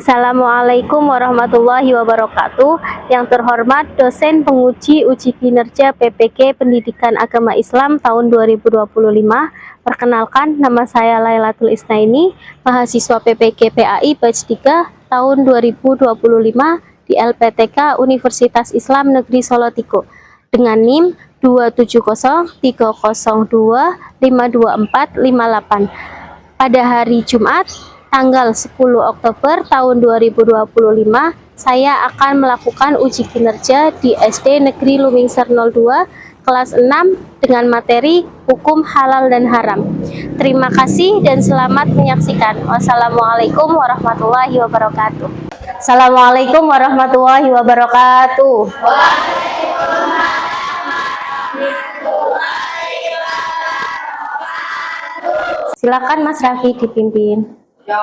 Assalamualaikum warahmatullahi wabarakatuh. Yang terhormat dosen penguji uji kinerja PPK Pendidikan Agama Islam tahun 2025. Perkenalkan, nama saya Lailatul Isnaini, mahasiswa PPK PAI Batch 3 tahun 2025 di LPTK Universitas Islam Negeri Solotigo dengan NIM 27030252458 pada hari Jumat tanggal 10 Oktober tahun 2025, saya akan melakukan uji kinerja di SD Negeri Lumingser 02 kelas 6 dengan materi hukum halal dan haram. Terima kasih dan selamat menyaksikan. Wassalamualaikum warahmatullahi wabarakatuh. Assalamualaikum warahmatullahi wabarakatuh. Silakan Mas Raffi dipimpin. Ya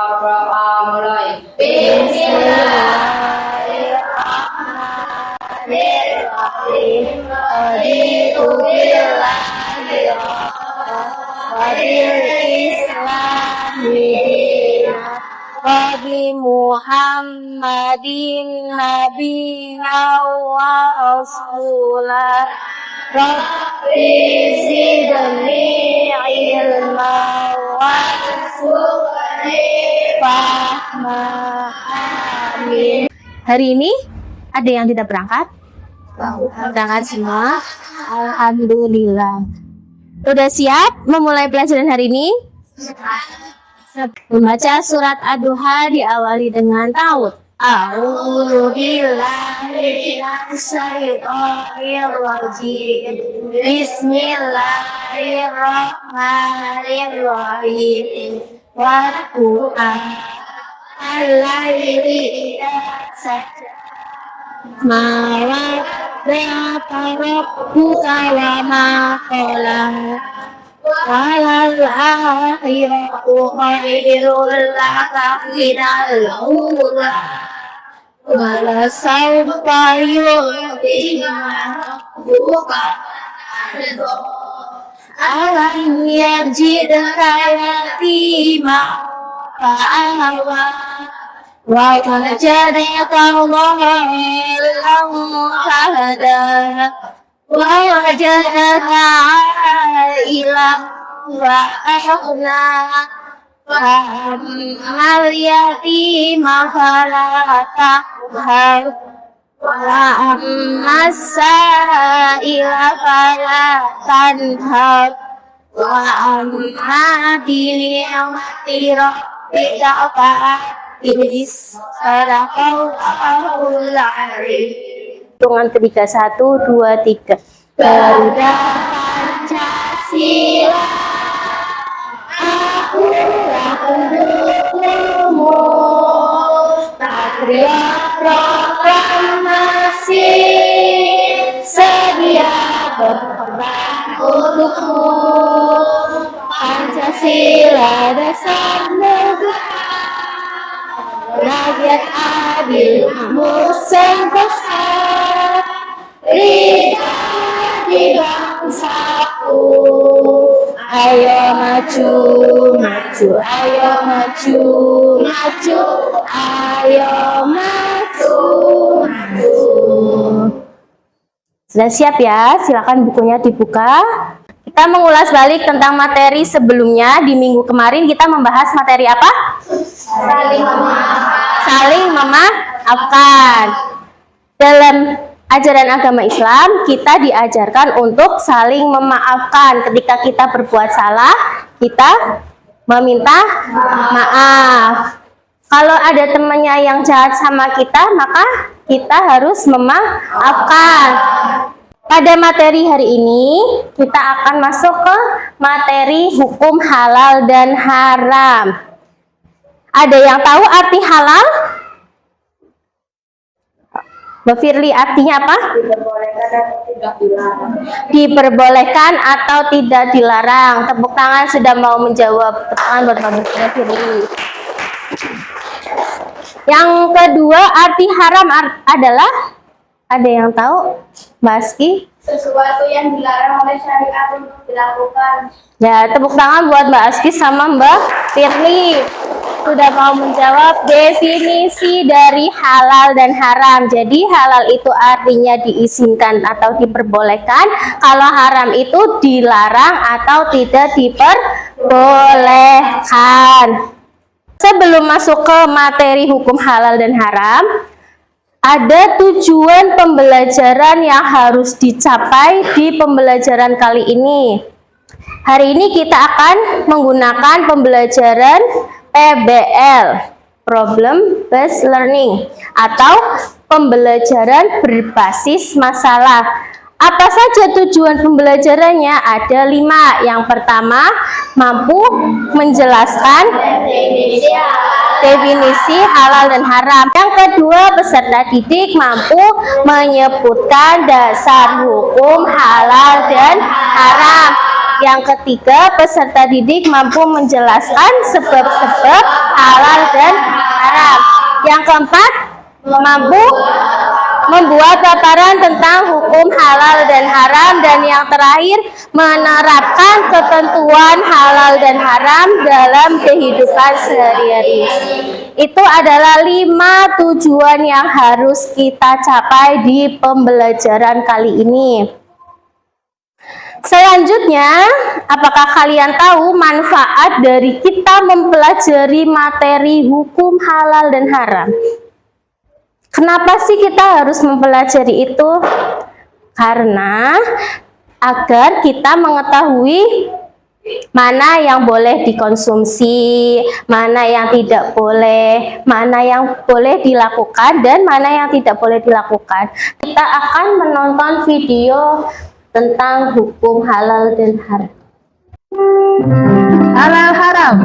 mulai. Bismillahirrahmanirrahim. Raditu billahi wabil islami dina wa bi Muhammadin nabiyya wa rasulah. Rabbi zidni ilma warzuqni fahma. Amin. Hari ini ada yang tidak berangkat? Berangkat semua. Alhamdulillah. Sudah siap memulai pelajaran hari ini? Membaca surat Ad-Duha diawali dengan taud. A'udzu billahi minasyaitonir rajim. Bismillahirrahmanirrahim. Wa Qur'an al-laili idza saja. Ma wada'aka rabbuka wa ma qala. Walal akhiratu khairul laka minal ula. Wala sawfa yu'tika rabbuka fatarda. Alam yajidka yatima fa'awa. Wa wajadaka dhalan fahada. Wa wajadaka 'ailan fa'aghna. Fa'ammal yatima fala taqhar. Wa ammas sa'ila fala tanhar. Wa amma bi ni'mati rabbika fa'ahdis. Sadaqallahul 'azim. Hitungan ketiga, 1, 2, 3. Garuda Pancasila, akulah pendukungmu. Patriot proklamasi, sedia berkorban untukmu. Pancasila dasar negara, rakyat adil, makmur, sentosa, ridha di bangsaku. Ayo maju, maju, ayo maju, maju, ayo maju, maju. Sudah siap ya? Silakan bukunya dibuka. Kita mengulas balik tentang materi sebelumnya. Di minggu kemarin kita membahas materi apa? Saling memaafkan. Dalam ajaran agama Islam, kita diajarkan untuk saling memaafkan. Ketika kita berbuat salah, kita meminta maaf. Kalau ada temannya yang jahat sama kita, maka kita harus memaafkan. Pada materi hari ini, kita akan masuk ke materi hukum halal dan haram. Ada yang tahu arti halal? Mbak Firly, artinya apa? Diperbolehkan atau tidak dilarang. Tepuk tangan sudah mau menjawab. Tepuk tangan buat Mbak Firly. Yang kedua, arti haram adalah, ada yang tahu? Mbak Aski? Sesuatu yang dilarang oleh syariat untuk dilakukan. Ya, tepuk tangan buat Mbak Aski sama Mbak Firly. sudah mau menjawab definisi dari halal dan haram. Jadi halal itu artinya diizinkan atau diperbolehkan, kalau haram itu dilarang atau tidak diperbolehkan. Sebelum masuk ke materi hukum halal dan haram, ada tujuan pembelajaran yang harus dicapai di pembelajaran kali ini. Hari ini kita akan menggunakan pembelajaran PBL, Problem Based Learning, atau pembelajaran berbasis masalah. Apa saja tujuan pembelajarannya? Ada 5. Yang pertama, mampu menjelaskan definisi halal dan haram. Yang kedua, peserta didik mampu menyebutkan dasar hukum halal dan haram. Yang ketiga, peserta didik mampu menjelaskan sebab-sebab halal dan haram. Yang keempat, mampu membuat paparan tentang hukum halal dan haram. Dan yang terakhir, menerapkan ketentuan halal dan haram dalam kehidupan sehari-hari. Itu adalah 5 tujuan yang harus kita capai di pembelajaran kali ini. Selanjutnya, apakah kalian tahu manfaat dari kita mempelajari materi hukum halal dan haram? Kenapa sih kita harus mempelajari itu? Karena agar kita mengetahui mana yang boleh dikonsumsi, mana yang tidak boleh, mana yang boleh dilakukan, dan mana yang tidak boleh dilakukan. Kita akan menonton video tentang hukum halal dan haram. Halal haram.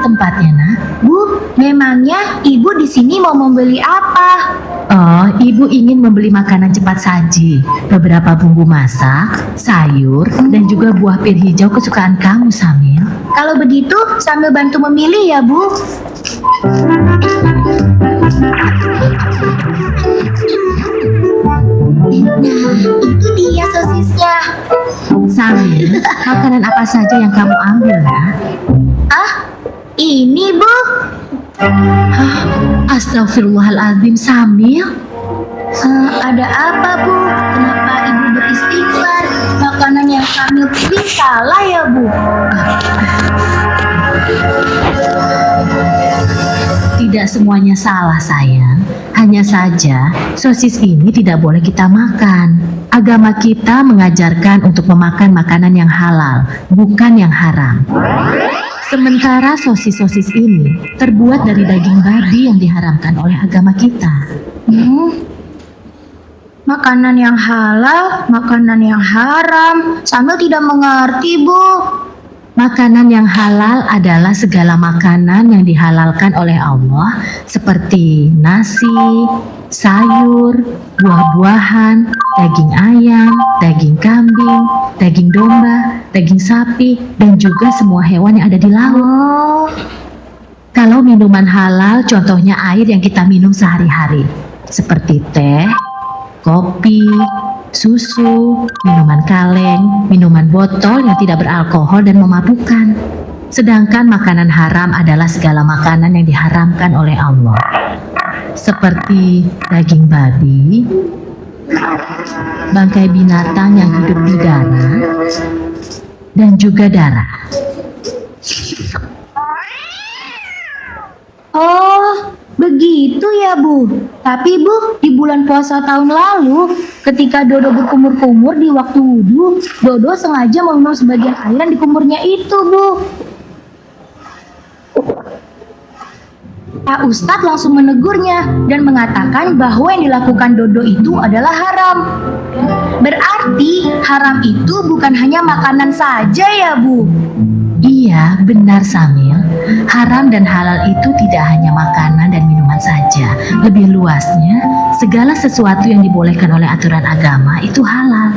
Tempatnya, nak. Bu, memangnya ibu di sini mau membeli apa? Oh, ibu ingin membeli makanan cepat saji, beberapa bumbu masak, sayur, dan juga buah pir hijau kesukaan kamu, Samil. Kalau begitu, sambil bantu memilih ya, Bu. Nah, itu dia sosisnya. Samil, makanan apa saja yang kamu ambil, nak? Ah, ini, Bu. Astagfirullahaladzim, Samil. Ada apa, Bu? Kenapa ibu beristighfar? Makanan yang Samil pilih salah ya, Bu? Tidak semuanya salah, sayang. Hanya saja, sosis ini tidak boleh kita makan. Agama kita mengajarkan untuk memakan makanan yang halal, bukan yang haram. Sementara sosis-sosis ini terbuat dari daging babi yang diharamkan oleh agama kita. Makanan yang halal, makanan yang haram. Sambil tidak mengerti, Bu. Makanan yang halal adalah segala makanan yang dihalalkan oleh Allah, seperti nasi, sayur, buah-buahan, daging ayam, daging kambing, daging domba, daging sapi, dan juga semua hewan yang ada di laut. Kalau minuman halal, contohnya air yang kita minum sehari-hari, seperti teh, kopi, susu, minuman kaleng, minuman botol yang tidak beralkohol dan memabukkan. Sedangkan makanan haram adalah segala makanan yang diharamkan oleh Allah, seperti daging babi, bangkai binatang yang hidup di darat, dan juga darah. Oh, begitu ya, Bu. Tapi, Bu, di bulan puasa tahun lalu, ketika Dodo berkumur-kumur di waktu wudhu, Dodo sengaja meminum sebagian air yang dikumurnya itu, Bu. Pak Ustadz langsung menegurnya dan mengatakan bahwa yang dilakukan Dodo itu adalah haram. Berarti haram itu bukan hanya makanan saja ya, Bu? Iya, benar Samil. Haram dan halal itu tidak hanya makanan dan minuman saja. Lebih luasnya, segala sesuatu yang dibolehkan oleh aturan agama itu halal.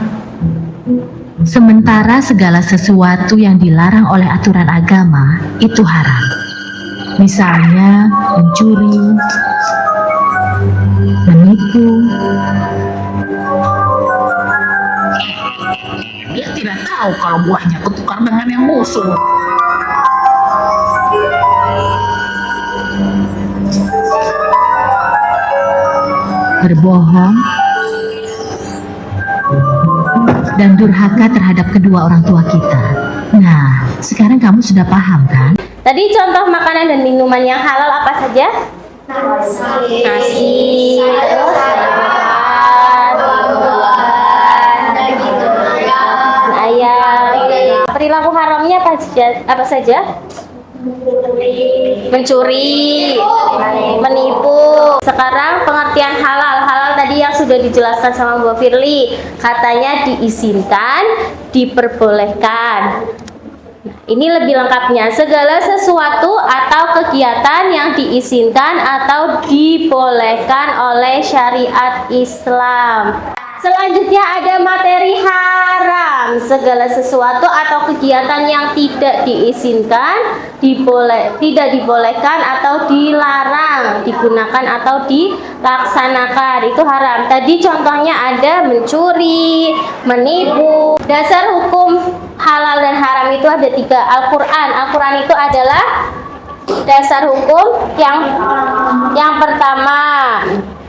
Sementara segala sesuatu yang dilarang oleh aturan agama itu haram. Misalnya mencuri, menipu. Dia tidak tahu kalau buahnya ketukar dengan yang busuk. Berbohong dan durhaka terhadap kedua orang tua kita. Nah, sekarang kamu sudah paham kan? Tadi contoh makanan dan minuman yang halal apa saja? Nasi, terus ayam. Perilaku haramnya apa saja? Mencuri, menipu. Sekarang pengertian halal. Halal tadi yang sudah dijelaskan sama Bu Firly, katanya diizinkan, diperbolehkan. Ini lebih lengkapnya, segala sesuatu atau kegiatan yang diizinkan atau dibolehkan oleh syariat Islam. Selanjutnya ada materi haram, segala sesuatu atau kegiatan yang tidak diizinkan, tidak dibolehkan atau dilarang, digunakan atau dilaksanakan, itu haram. Tadi contohnya ada mencuri, menipu. Dasar hukum halal dan haram itu ada 3. Al-Quran. Al-Quran itu adalah dasar hukum yang pertama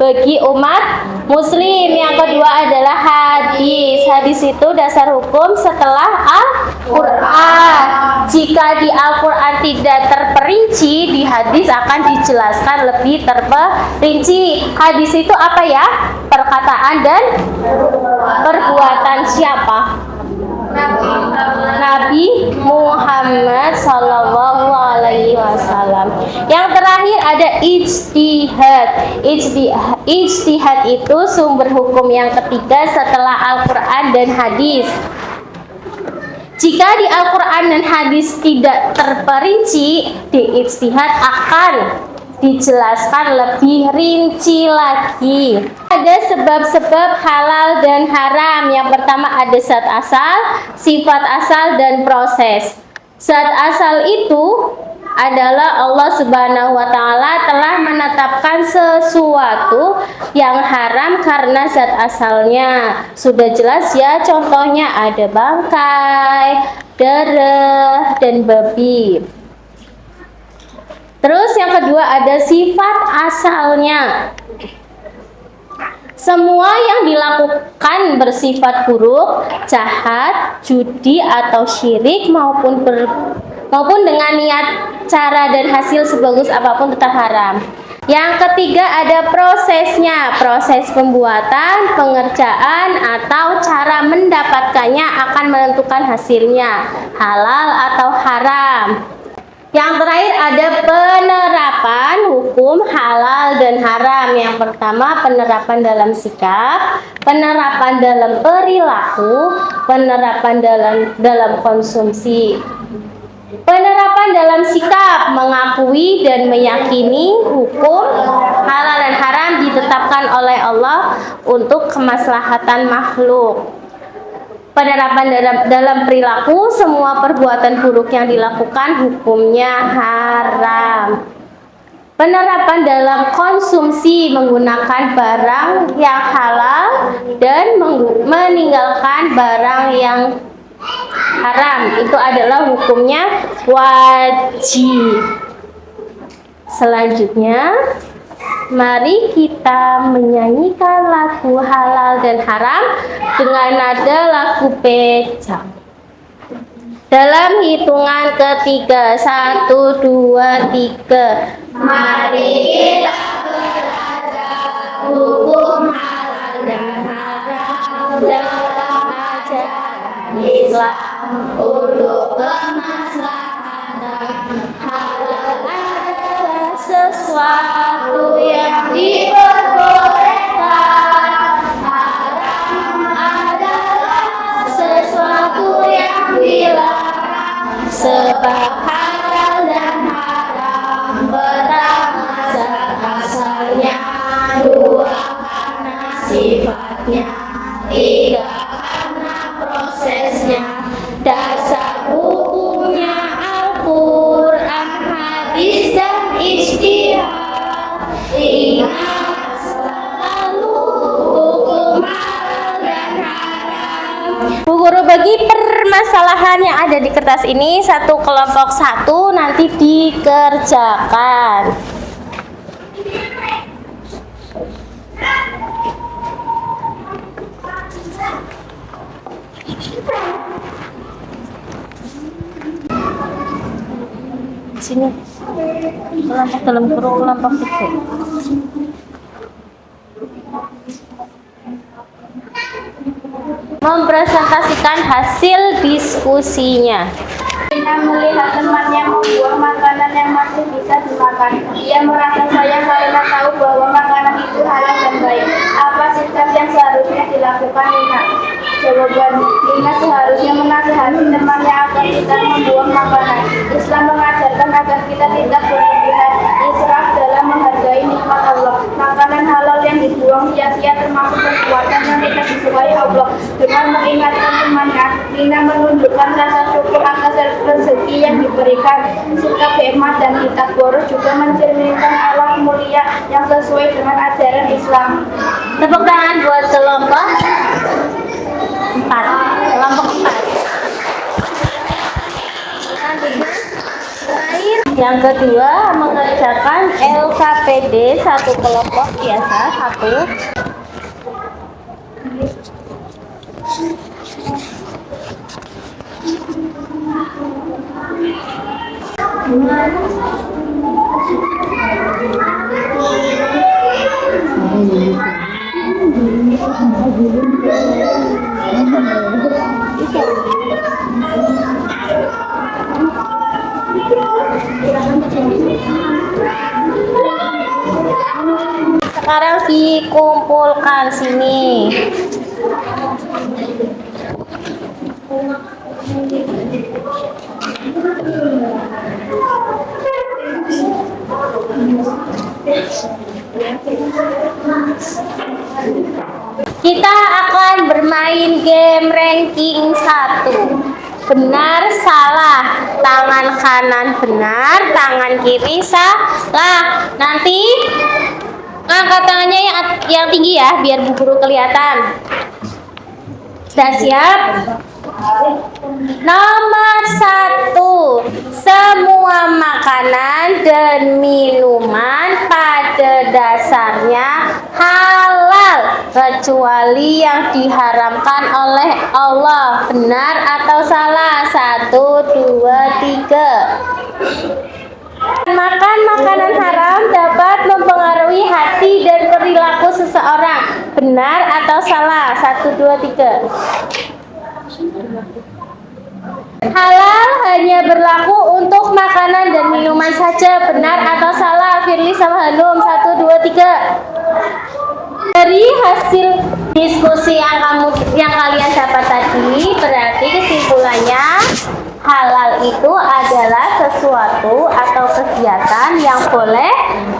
bagi umat muslim. Yang kedua adalah hadis. Hadis itu dasar hukum setelah Al-Quran. Jika di Al-Quran tidak terperinci, di hadis akan dijelaskan lebih terperinci. Hadis itu apa ya? Perkataan dan perbuatan siapa? Nabi Muhammad Sallallahu Alaihi Wasallam. Yang terakhir ada ijtihad. Ijtihad itu sumber hukum yang ketiga setelah Al-Quran dan hadis. Jika di Al-Quran dan hadis tidak terperinci, di ijtihad akan dijelaskan lebih rinci lagi. Ada sebab-sebab halal dan haram. Yang pertama ada zat asal, sifat asal, dan proses. Zat asal itu adalah Allah Subhanahu wa Ta'ala telah menetapkan sesuatu yang haram karena zat asalnya. Sudah jelas ya, contohnya ada bangkai, darah, dan babi. Terus yang kedua ada sifat asalnya. Semua yang dilakukan bersifat buruk, jahat, judi atau syirik maupun dengan niat, cara dan hasil sebagus apapun tetap haram. Yang ketiga ada prosesnya. Proses pembuatan, pengerjaan atau cara mendapatkannya akan menentukan hasilnya, halal atau haram. Yang terakhir ada penerapan hukum halal dan haram. Yang pertama penerapan dalam sikap, penerapan dalam perilaku, penerapan dalam konsumsi. Penerapan dalam sikap, mengakui dan meyakini hukum halal dan haram ditetapkan oleh Allah untuk kemaslahatan makhluk. Penerapan dalam perilaku, semua perbuatan buruk yang dilakukan hukumnya haram. Penerapan dalam konsumsi, menggunakan barang yang halal dan meninggalkan barang yang haram, itu adalah hukumnya wajib. Selanjutnya, mari kita menyanyikan lagu halal dan haram dengan nada lagu pecah. Dalam hitungan ketiga, 1, 2, 3. Mari kita belajar hukum halal dan haram dalam ajaran Islam untuk kemaslahatan. Halal adalah sesuatu sesuatu yang diperbolehkan, haram adalah sesuatu yang dilarang, sebab halal dan haram pertama asalnya, dua karena sifatnya, tiga karena prosesnya, dasar hukumnya Al-Quran, hadis dan ijtihad. Ingat selalu hukum halal dan haram. Bu Guru, bagi permasalahan yang ada di kertas ini, satu kelompok satu nanti dikerjakan. Sini kelompok dalam kurung kelompok 3. Mempresentasikan hasil diskusinya. Dia melihat temannya membuang makanan yang masih bisa dimakan. Ia merasa sayang karena tahu bahwa makanan itu halal dan baik. Apa sikap yang seharusnya dilakukan Lina? Jawaban, Lina seharusnya menasihati temannya agar tidak membuang makanan. Islam mengajarkan agar kita tidak berlebihan israf dalam menghargai nikmat Allah. Makanan halal yang dibuang sia-sia termasuk perbuatan yang tidak disukai Allah. Dengan mengingatkan temannya, Lina menunjukkan rasa syukur atas rezeki yang diberikan. Sikap hemat dan kitab boros juga mencerminkan Allah mulia yang sesuai dengan ajaran Islam. Tepuk tangan buat kelompok 4. Kelompok 4. Yang kedua, mengerjakan LKPD satu kelompok biasa 1. Sekarang dikumpulkan sini. Kita akan bermain game ranking 1. Benar, salah. Tangan kanan benar, tangan kiri salah. Nanti angkat tangannya yang tinggi ya, biar Bu Guru kelihatan. Sudah siap? Nomor 1, semua makanan dan minuman pada dasarnya halal kecuali yang diharamkan oleh Allah. Benar atau salah? 1, 2, 3. Makan makanan haram dapat mempengaruhi hati dan perilaku seseorang. Benar atau salah? 1, 2, 3. Halal hanya berlaku untuk makanan dan minuman saja. Benar atau salah? Firly sama Hanum. 1, 2, 3. Dari hasil diskusi yang kalian dapat tadi, berarti kesimpulannya halal itu adalah sesuatu atau kegiatan yang boleh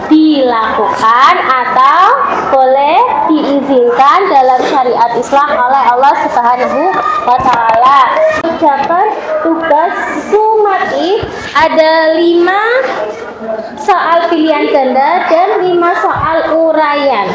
dilakukan atau boleh diizinkan dalam syariat Islam oleh Allah Subhanahu wa Ta'ala. Ucapan tugas sumati ada 5 soal pilihan ganda dan 5 soal uraian.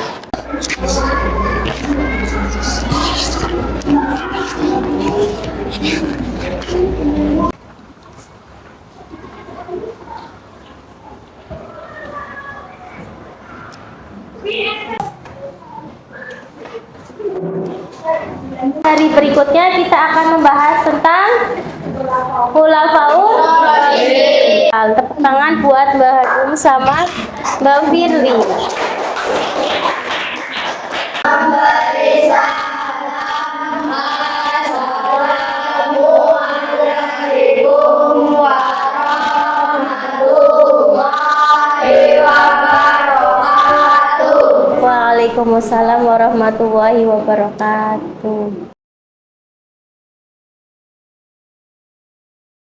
Hari berikutnya kita akan membahas tentang khulafaul rasyidin. Tepuk tangan buat Mbak Hanum sama Mbak Firly. Assalamualaikum warahmatullahi wabarakatuh. Waalaikumsalam warahmatullahi wabarakatuh.